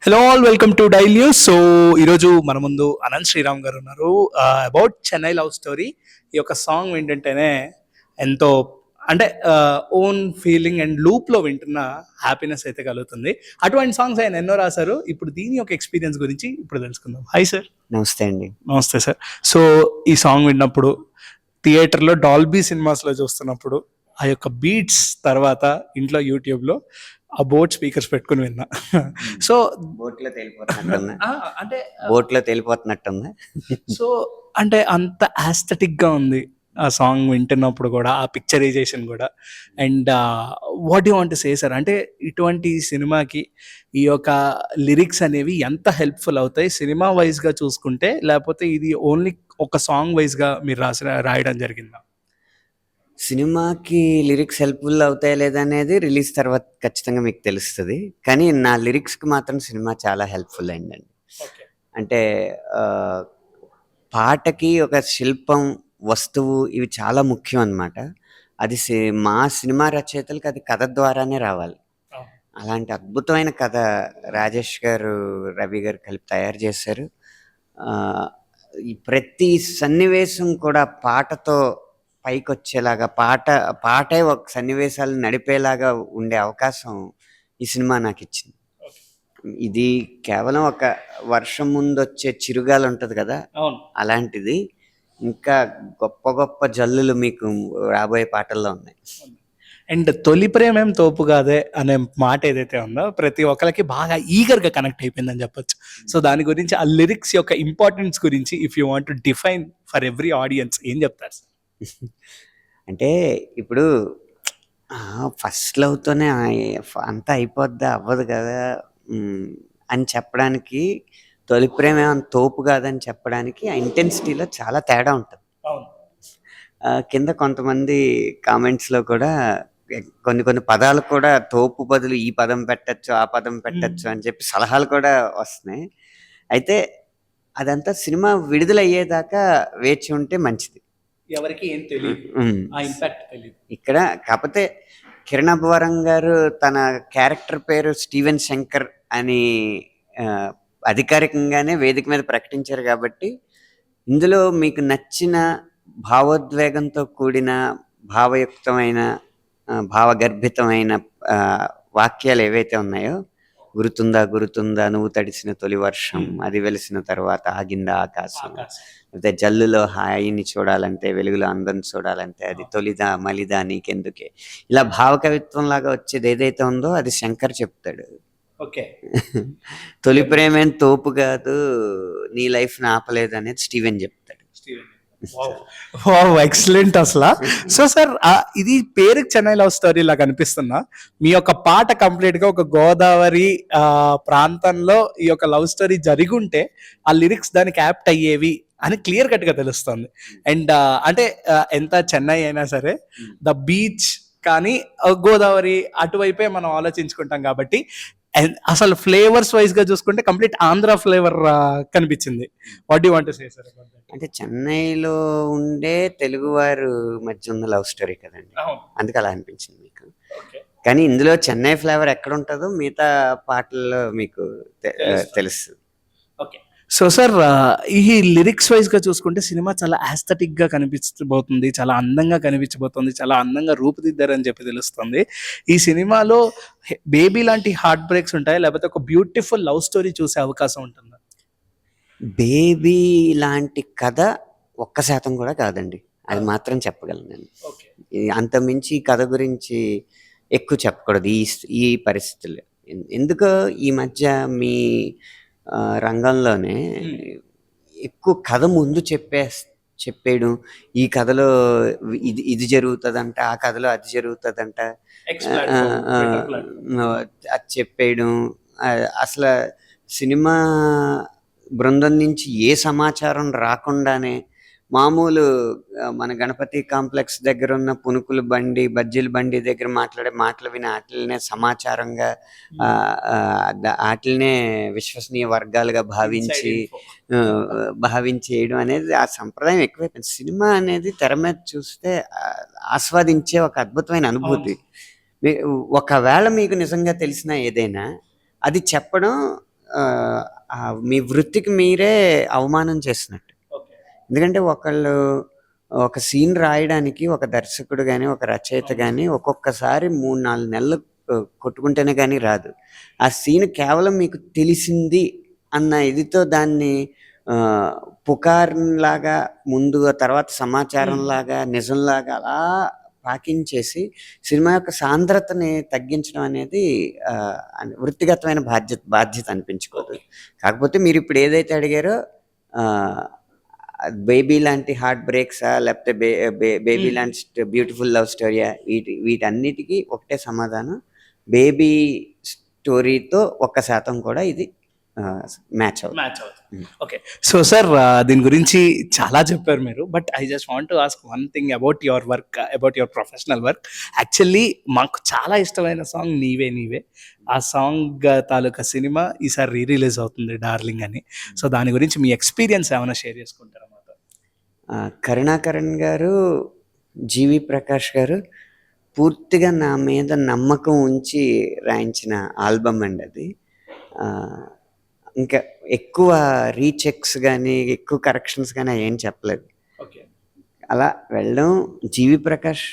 Hello all welcome to dial news. So ఈరోజు మన ముందు అనంత్ శ్రీరామ్ గారు ఉన్నారు. About Chennai love story. ఈ యొక్క సాంగ్ వింటుంటేనే ఎంతో అంటే ఓన్ ఫీలింగ్ అండ్ లూప్లో వింటున్న హ్యాపీనెస్ అయితే కలుగుతుంది. అటువంటి సాంగ్స్ ఆయన ఎన్నో రాశారు. ఇప్పుడు దీని యొక్క ఎక్స్పీరియన్స్ గురించి ఇప్పుడు తెలుసుకుందాం. Hi sir. నమస్తే అండి. నమస్తే సార్. సో ఈ సాంగ్ విన్నప్పుడు థియేటర్లో డాల్బీ సినిమాస్లో చూస్తున్నప్పుడు ఆ యొక్క బీట్స్ తర్వాత ఇంట్లో యూట్యూబ్లో ఆ బోట్ స్పీకర్స్ పెట్టుకుని విన్నా. సో బోట్లో తేలిపోతున్నట్టుంది. అంటే బోట్లో తేలిపోతున్నట్టుంది. సో అంటే అంత ఆస్థెటిక్ గా ఉంది ఆ సాంగ్ వింటున్నప్పుడు కూడా, ఆ పిక్చరైజేషన్ కూడా. And what you want to say sir, అంటే ఇటువంటి సినిమాకి ఈ యొక్క లిరిక్స్ అనేవి ఎంత హెల్ప్ఫుల్ అవుతాయి సినిమా వైజ్ గా చూసుకుంటే, లేకపోతే ఇది ఓన్లీ ఒక సాంగ్ వైజ్ గా మీరు రాయడం జరిగిందా? సినిమాకి లిరిక్స్ హెల్ప్ఫుల్ అవుతాయా లేదా అనేది రిలీజ్ తర్వాత ఖచ్చితంగా మీకు తెలుస్తుంది. కానీ నా లిరిక్స్కి మాత్రం సినిమా చాలా హెల్ప్ఫుల్ అయిందండి. అంటే పాటకి ఒక శిల్పం, వస్తువు ఇవి చాలా ముఖ్యం అన్నమాట. అది మా సినిమా రచయితలకు అది కథ ద్వారానే రావాలి. అలాంటి అద్భుతమైన కథ రాజేష్ గారు, రవి గారు కలిపి తయారు చేశారు. ఈ ప్రతి సన్నివేశం కూడా పాటతో పైకి వచ్చేలాగా, పాటే ఒక సన్నివేశాలను నడిపేలాగా ఉండే అవకాశం ఈ సినిమా నాకు ఇచ్చింది. ఇది కేవలం ఒక వర్షం ముందు వచ్చే చిరుగాలు ఉంటుంది కదా, అలాంటిది. ఇంకా గొప్ప గొప్ప జల్లులు మీకు రాబోయే పాటల్లో ఉన్నాయి. అండ్ తొలి ప్రేమేం తోపు కాదే అనే మాట ఏదైతే ఉందో ప్రతి ఒక్కరికి బాగా ఈగర్గా కనెక్ట్ అయిపోయిందని చెప్పొచ్చు. సో దాని గురించి, ఆ లిరిక్స్ యొక్క ఇంపార్టెన్స్ గురించి if you want to define for every audience ఏం చెప్తారు సార్? అంటే ఇప్పుడు ఫస్ట్ లవ్తోనే అంతా అయిపోద్దా, అవ్వదు కదా అని చెప్పడానికి, తొలి ప్రేమ ఏమైనా తోపు కాదని చెప్పడానికి ఆ ఇంటెన్సిటీలో చాలా తేడా ఉంటుంది. కింద కొంతమంది కామెంట్స్లో కూడా కొన్ని కొన్ని పదాలు కూడా తోపు బదులు ఈ పదం పెట్టచ్చు, ఆ పదం పెట్టచ్చు అని చెప్పి సలహాలు కూడా వస్తున్నాయి. అయితే అదంతా సినిమా విడుదలయ్యేదాకా వేచి ఉంటే మంచిది. ఎవరికి ఏం తెలియదు, ఆ ఇంపాక్ట్ తెలియదు ఇక్కడ. కాకపోతే కిరణ్ అబ్బవరం గారు తన క్యారెక్టర్ పేరు స్టీవెన్ శంకర్ అని అధికారికంగానే వేదిక మీద ప్రకటించారు. కాబట్టి ఇందులో మీకు నచ్చిన భావోద్వేగంతో కూడిన, భావయుక్తమైన, భావగర్భితమైన వాక్యాలు ఏవైతే ఉన్నాయో, గురుతుందా గురుతుందా నువ్వు తడిసిన తొలి వర్షం, అది వెలిసిన తర్వాత ఆగిందా ఆకాశం, అయితే జల్లులో హాయిని చూడాలంటే, వెలుగులో అందం చూడాలంటే, అది తొలిదా మలిదా నీకెందుకే, ఇలా భావకవిత్వం లాగా వచ్చేది ఏదైతే ఉందో అది శంకర్ చెప్తాడు. ఓకే. తొలి ప్రేమేం తోపు కాదు, నీ లైఫ్ ఆపలేదు అనేది స్టీవెన్ చెప్తాడు. ఎక్సలెంట్ అసలు. సో సార్, ఇది పేరుకి చెన్నై లవ్ స్టోరీ లాగా అనిపిస్తున్నా, మీ యొక్క పాట కంప్లీట్ గా ఒక గోదావరి ప్రాంతంలో ఈ యొక్క లవ్ స్టోరీ జరిగి ఉంటే ఆ లిరిక్స్ దానికి యాప్ట్ అయ్యేవి అని క్లియర్ కట్ గా తెలుస్తుంది. అండ్ అంటే ఎంత చెన్నై అయినా సరే ద బీచ్ కానీ గోదావరి అటువైపే మనం ఆలోచించుకుంటాం కాబట్టి, అసలు ఫ్లేవర్స్ వైజ్ గా చూసుకుంటే కంప్లీట్ ఆంధ్ర ఫ్లేవర్ కనిపించింది. What you want to say sir? అంటే చెన్నైలో ఉండే తెలుగువారు మధ్య ఉన్న లవ్ స్టోరీ కదండి, అందుకు అలా అనిపించింది మీకు. కానీ ఇందులో చెన్నై ఫ్లేవర్ ఎక్కడ ఉంటుందో మిగతా పాటల్లో మీకు తెలుసు. ఓకే. సో సార్, ఈ లిరిక్స్ వైజ్ గా చూసుకుంటే సినిమా చాలా ఆస్థెటిక్ గా కనిపించబోతుంది, చాలా అందంగా కనిపించబోతుంది, చాలా అందంగా రూపుదిద్దారని చెప్పి తెలుస్తుంది. ఈ సినిమాలో బేబీ లాంటి హార్ట్ బ్రేక్స్ ఉంటాయి, లేకపోతే ఒక బ్యూటిఫుల్ లవ్ స్టోరీ చూసే అవకాశం ఉంటుందా? బేబీ లాంటి కథ 1% కూడా కాదండి, అది మాత్రం చెప్పగలను నేను. అంతమించి ఈ కథ గురించి ఎక్కువ చెప్పకూడదు ఈ పరిస్థితుల్లో. ఎందుకో ఈ మధ్య మీ రంగంలోనే ఎక్కువ కథ ముందు చెప్పేయడం, ఈ కథలో ఇది జరుగుతుందంట, ఆ కథలో అది జరుగుతుందంట, అది చెప్పేయడం. అసలు సినిమా బృందం నుంచి ఏ సమాచారం రాకుండానే మామూలు మన గణపతి కాంప్లెక్స్ దగ్గర ఉన్న పునుకుల బండి, బజ్జీల బండి దగ్గర మాట్లాడే మాటలు విని వాటినే సమాచారంగా, వాటినే విశ్వసనీయ వర్గాలుగా భావించేయడం అనేది ఆ సంప్రదాయం ఎక్కువైపోయింది. సినిమా అనేది తెర మీద చూస్తే ఆస్వాదించే ఒక అద్భుతమైన అనుభూతి. ఒకవేళ మీకు నిజంగా తెలిసిన ఏదైనా అది చెప్పడం మీ వృత్తికి మీరే అవమానం చేసినట్టు. ఎందుకంటే ఒక సీన్ రాయడానికి ఒక దర్శకుడు కానీ ఒక రచయిత కానీ ఒక్కొక్కసారి 3-4 నెలలు కొట్టుకుంటేనే కానీ రాదు. ఆ సీన్ కేవలం మీకు తెలిసింది అన్న ఇదితో దాన్ని పుకార్లాగా ముందు తర్వాత సమాచారంలాగా నిజంలాగా అలా పాకించేసి సినిమా యొక్క సాంద్రతని తగ్గించడం అనేది వృత్తిగతమైన బాధ్యత అనిపించుకోదు. కాకపోతే మీరు ఇప్పుడు ఏదైతే అడిగారో బేబీ లాంటి హార్ట్ బ్రేక్సా లేకపోతే బేబీ లాంటి బ్యూటిఫుల్ లవ్ స్టోరీయా వీటన్నిటికీ ఒకటే సమాధానం. బేబీ స్టోరీతో 1% కూడా ఇది మ్యాచ్ అవుతుంది. ఓకే. సో సార్ దీని గురించి చాలా చెప్పారు మీరు. But I just want to ask one thing about your work, about your professional work. Actually మాకు చాలా ఇష్టమైన సాంగ్ నీవే నీవే. ఆ సాంగ్ తాలూకా సినిమా ఈసారి రిలీజ్ అవుతుంది, డార్లింగ్ అని. సో దాని గురించి మీ ఎక్స్పీరియన్స్ ఏమైనా షేర్ చేసుకుంటారా మాతో? కరుణాకరణ్ గారు, జీవి ప్రకాష్ గారు పూర్తిగా నా మీద నమ్మకం ఉంచి రాయించిన ఆల్బమ్ అండి అది. ఇంకా ఎక్కువ రీచెక్స్ కానీ ఎక్కువ కరెక్షన్స్ కానీ ఏం చెప్పలేదు. అలా వెళ్ళడం. జీవి ప్రకాష్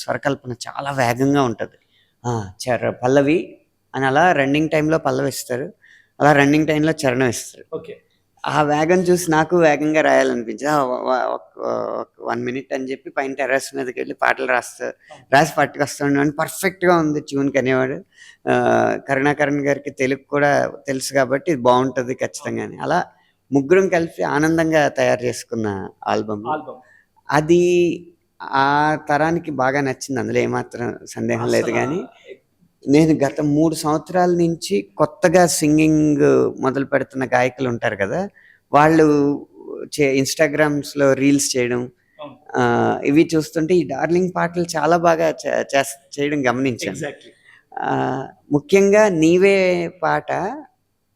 స్వరకల్పన చాలా వేగంగా ఉంటుంది. పల్లవి అని అలా రన్నింగ్ టైంలో పల్లవి ఇస్తారు, అలా రన్నింగ్ టైంలో చరణం ఇస్తారు. ఆ వేగం చూసి నాకు వేగంగా రాయాలనిపించింది. 1 minute అని చెప్పి పైన టెర్రస్ మీదకి వెళ్ళి పాటలు రాసి పట్టుకొస్తాడు. పర్ఫెక్ట్గా ఉంది ట్యూన్కి అనేవాడు. కరుణాకరణ్ గారికి తెలుగు కూడా తెలుసు కాబట్టి ఇది బాగుంటుంది ఖచ్చితంగా అని. అలా ముగ్గురం కలిసి ఆనందంగా తయారు చేసుకున్న ఆల్బమ్ అది. ఆ తరానికి బాగా నచ్చింది, అందులో ఏమాత్రం సందేహం లేదు. కానీ నేను గత 3 సంవత్సరాల నుంచి కొత్తగా సింగింగ్ మొదలు పెడుతున్న గాయకులు ఉంటారు కదా, వాళ్ళు ఇన్స్టాగ్రామ్స్లో రీల్స్ చేయడం ఇవి చూస్తుంటే ఈ డార్లింగ్ పాటలు చాలా బాగా చేయడం గమనించాను. ముఖ్యంగా నీవే పాట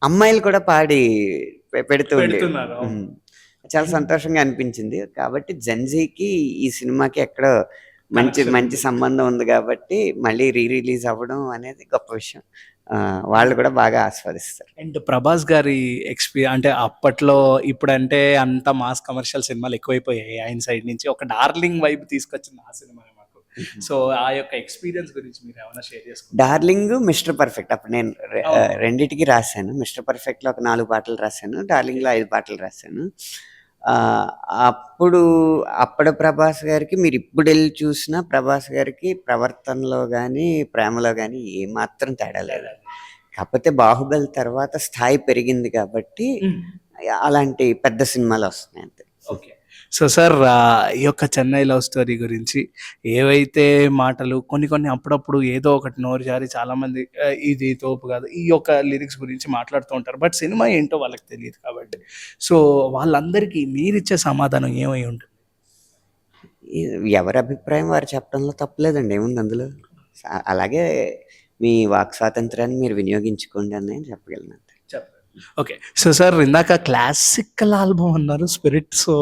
అమ్మాయిలు కూడా పాడి పెడుతూ ఉండేది. చాలా సంతోషంగా అనిపించింది. కాబట్టి జెన్జీకి ఈ సినిమాకి ఎక్కడో మంచి సంబంధం ఉంది కాబట్టి మళ్ళీ రిలీజ్ అవ్వడం అనేది గొప్ప విషయం. వాళ్ళు కూడా బాగా ఆస్వాదిస్తారు. అండ్ ప్రభాస్ గారి అంటే అప్పట్లో ఇప్పుడంటే అంత మాస్ కమర్షియల్ సినిమాలు ఎక్కువైపోయాయి. ఆయన సైడ్ నుంచి ఒక డార్లింగ్ వైబ్ తీసుకొచ్చింది ఆ సినిమా మాకు. సో ఆ యొక్క ఎక్స్పీరియన్స్ గురించి మీరు ఏమైనా షేర్ చేసుకుంటారు? డార్లింగ్, మిస్టర్ పర్ఫెక్ట్ అప్పుడు నేను రెండిటికి రాశాను. మిస్టర్ పర్ఫెక్ట్లో ఒక 4 పాటలు రాశాను, డార్లింగ్లో 5 పాటలు రాశాను. అప్పుడు ప్రభాస్ గారికి మీరు ఇప్పుడు వెళ్ళి చూసినా ప్రభాస్ గారికి ప్రవర్తనలో కానీ ప్రేమలో కానీ ఏమాత్రం తేడా లేదు. కాకపోతే బాహుబలి తర్వాత స్థాయి పెరిగింది కాబట్టి అలాంటి పెద్ద సినిమాలు వస్తున్నాయి అంతే. ఓకే. సో సార్ ఈ యొక్క చెన్నై లవ్ స్టోరీ గురించి ఏవైతే మాటలు కొన్ని అప్పుడప్పుడు ఏదో ఒకటి నోరు జారి చాలా మంది ఇది తోపు కాదు ఈ యొక్క లిరిక్స్ గురించి మాట్లాడుతూ ఉంటారు. బట్ సినిమా ఏంటో వాళ్ళకి తెలియదు కాబట్టి సో వాళ్ళందరికీ మీరిచ్చే సమాధానం ఏమై ఉంటుంది? ఎవరి అభిప్రాయం వారు చెప్పడంలో తప్పలేదండి, ఏముంది అందులో. అలాగే మీ వాక్ స్వాతంత్రాన్ని మీరు వినియోగించుకోండి అని నేను చెప్పగలను. ఓకే. సో సార్ ఇందాక క్లాసికల్ ఆల్బమ్ అన్నారు, స్పిరిట్. సో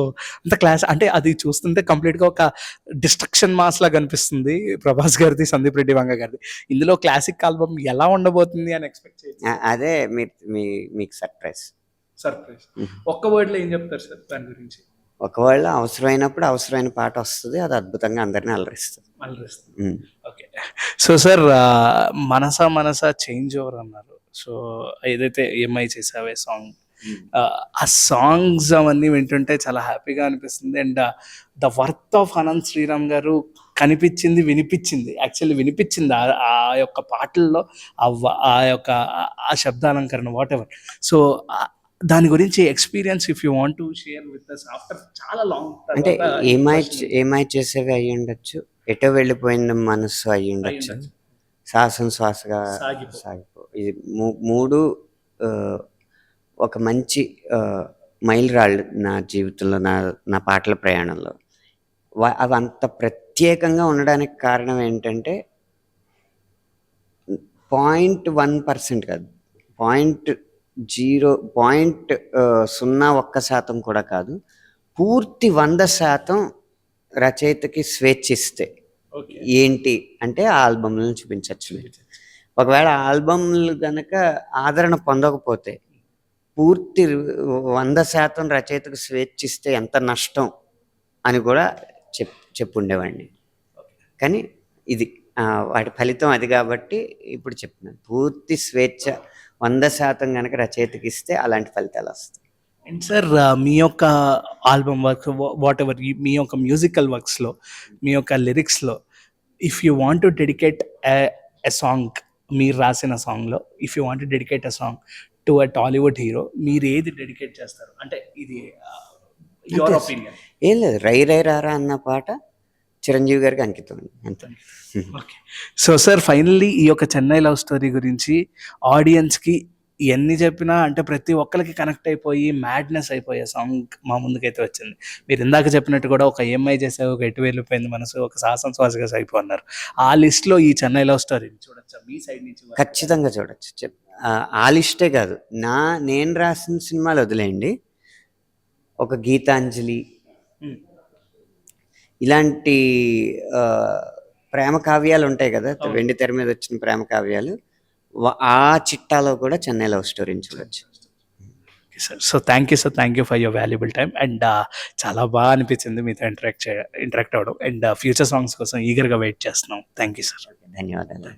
అంత అంటే అది చూస్తుంటే కంప్లీట్గా ఒక డిస్ట్రక్షన్ మాస్ లాగా అనిపిస్తుంది, ప్రభాస్ గారిది, సందీప్ రెడ్డి వంగ గారిది. ఇందులో క్లాసిక్ ఆల్బమ్ ఎలా ఉండబోతుంది అని ఎక్స్పెక్ట్ చేయొచ్చు? అదే మీకు సర్ప్రైజ్. ఒక్క వర్డ్లో ఏం చెప్తారు సార్ దాని గురించి? ఒకవేళ అవసరమైనప్పుడు అవసరమైన పాట వస్తుంది, అది అద్భుతంగా అందరినీ అలరిస్తుంది. ఓకే. సో సార్ మనస చేంజ్ ఓవర్ అన్నారు. సో ఏదైతే EMI చేసావే సాంగ్, ఆ సాంగ్స్ అవన్నీ వింటుంటే చాలా హ్యాపీగా అనిపిస్తుంది. And the worth of Ananth Sriram garu కనిపించింది, వినిపించింది ఆ యొక్క పాటల్లో ఆ యొక్క ఆ శబ్దాలంకరణ వాట్ ఎవర్. సో దాని గురించి experience if you want to share with us after చాలా లాంగ్. అంటే ఏమై చేసేవి అయ్యి ఉండొచ్చు, ఎటో వెళ్ళిపోయిన మనసు అయ్యి ఉండొచ్చు, శ్వాసం శ్వాసగా సాగిపో. ఇది 3 ఒక మంచి మైలురాళ్ళు నా జీవితంలో, నా పాటల ప్రయాణంలో. అవి అంత ప్రత్యేకంగా ఉండడానికి కారణం ఏంటంటే 0.1% కాదు, 0.01% కూడా కాదు, పూర్తి 100% రచయితకి స్వేచ్ఛ ఇస్తే ఏంటి అంటే ఆ ఆల్బమ్లను చూపించవచ్చు. ఒకవేళ ఆల్బమ్లు గనక ఆదరణ పొందకపోతే పూర్తి 100% రచయితకు స్వేచ్ఛిస్తే ఎంత నష్టం అని కూడా చెప్పుండేవాడిని. కానీ ఇది వాటి ఫలితం అది కాబట్టి ఇప్పుడు చెప్తున్నాను. పూర్తి స్వేచ్ఛ 100% గనక రచయితకి ఇస్తే అలాంటి ఫలితాలు వస్తాయి. అండ్ సార్ మీ యొక్క ఆల్బమ్ వర్క్ వాట్ ఎవర్ మీ యొక్క మ్యూజికల్ వర్క్స్లో మీ యొక్క లిరిక్స్లో if you want to dedicate a song, మీరు రాసిన సాంగ్లో if you want to dedicate a song to a Tollywood hero, మీరు ఏది డెడికేట్ చేస్తారు? అంటే ఇది యువర్ ఒపీనియన్. ఏం లేదు, రై రై రారా అన్న పాట చిరంజీవి గారికి అంకితం అంతే. ఓకే. సో సార్ ఫైనల్లీ ఈ యొక్క చెన్నై లవ్ స్టోరీ గురించి ఆడియన్స్కి ఎన్ని చెప్పినా అంటే ప్రతి ఒక్కరికి కనెక్ట్ అయిపోయి మ్యాడ్నెస్ అయిపోయే సాంగ్ మా ముందుకైతే వచ్చింది. మీరు ఇందాక చెప్పినట్టు కూడా ఒక ఏఎంఐ చేసే, ఒక ఎటు వెళ్ళిపోయింది మనసు, ఒక సాహసం శ్వాసగా అయిపోన్నారు. ఆ లిస్ట్లో ఈ చెన్నై లవ్ స్టోరీని చూడొచ్చా మీ సైడ్ నుంచి? ఖచ్చితంగా చూడొచ్చు. ఆ లిస్టే కాదు, నేను రాసిన సినిమాలు వదిలేయండి, ఒక గీతాంజలి ఇలాంటి ప్రేమ కావ్యాలు ఉంటాయి కదా, వెండి తెర మీద వచ్చిన ప్రేమ కావ్యాలు, ఆ చిట్టాలో కూడా చెన్నై లవ్ స్టోరీని చూడొచ్చు. So thank you for your valuable time. And చాలా బాగా అనిపించింది మీతో ఇంటరాక్ట్ అవ్వడం. అండ్ ఫ్యూచర్ సాంగ్స్ కోసం ఈగర్గా వెయిట్ చేస్తున్నాం. Thank you sir. ధన్యవాదాలు.